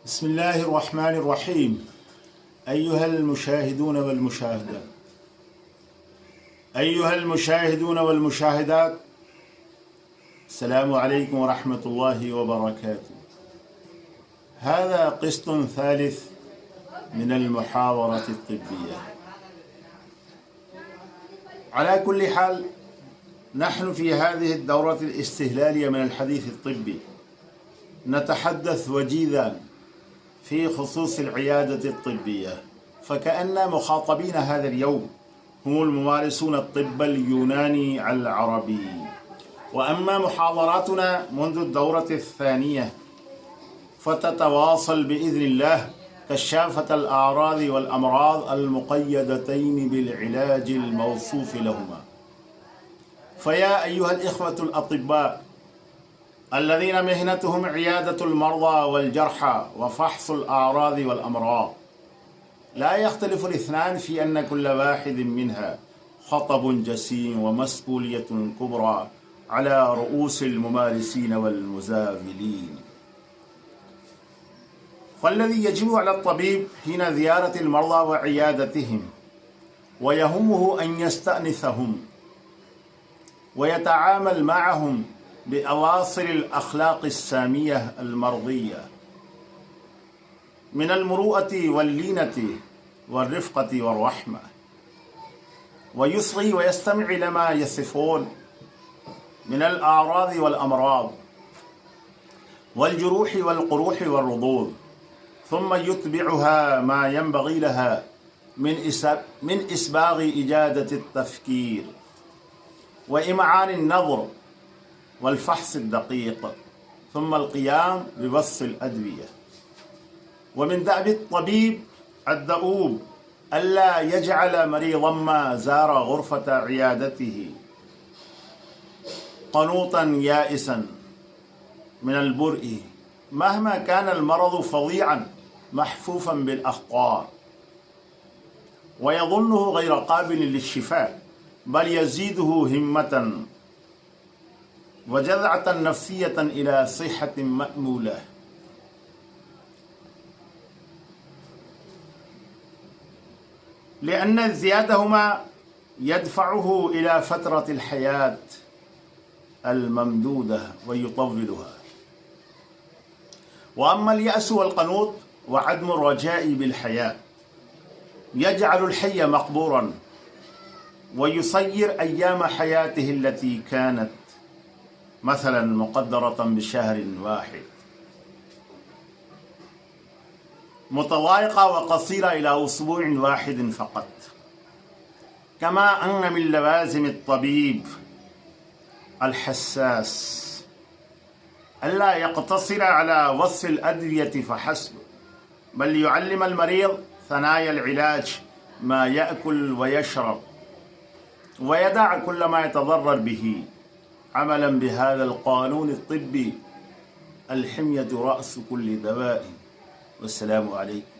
بسم الله الرحمن الرحيم. أيها المشاهدون والمشاهدات، السلام عليكم ورحمة الله وبركاته. هذا قسط ثالث من المحاضرة الطبية. على كل حال، نحن في هذه الدورة الاستهلالية من الحديث الطبي نتحدث وجيزا في خصوص العيادة الطبية، فكأن مخاطبين هذا اليوم هم الممارسون الطب اليوناني العربي. وأما محاضراتنا منذ الدورة الثانية فتتواصل بإذن الله كشافة الأعراض والأمراض المقيدتين بالعلاج الموصوف لهما. فيا أيها الإخوة الأطباء الذين مهنتهم عيادة المرضى والجرحى وفحص الأعراض والأمراض، لا يختلف الاثنان في أن كل واحد منها خطب جسيم ومسؤولية كبرى على رؤوس الممارسين والمزاولين. فالذي يجب على الطبيب حين زيارة المرضى وعيادتهم ويهمه أن يستأنسهم ويتعامل معهم بأواصر الأخلاق السامية المرضية من المروءة واللينة والرفقة والرحمة، ويصغي ويستمع لما يصفون من الأعراض والأمراض والجروح والقروح والرضوض، ثم يتبعها ما ينبغي لها من إسباغ إجادة التفكير وإمعان النظر والفحص الدقيق، ثم القيام بوصف الأدوية. ومن دأب الطبيب الدؤوب ألا يجعل مريضا ما زار غرفة عيادته قنوطا يائسا من البرء مهما كان المرض فظيعا محفوفا بالأخطار ويظنه غير قابل للشفاء، بل يزيده همة وجذعة نفسية إلى صحة مأمولة. لأن الزيادة يدفعه إلى فترة الحياة الممدودة ويطولها. وأما اليأس والقنوط وعدم الرجاء بالحياة يجعل الحي مقبورا ويصير أيام حياته التي كانت مثلا مقدرة بشهر واحد متضايقة وقصيرة إلى أسبوع واحد فقط. كما أن من لوازم الطبيب الحساس ألا يقتصر على وصف الأدوية فحسب، بل يعلم المريض ثنايا العلاج، ما يأكل ويشرب، ويدع كل ما يتضرر به عملا بهذا القانون الطبي: الحمية رأس كل دواء. والسلام عليكم.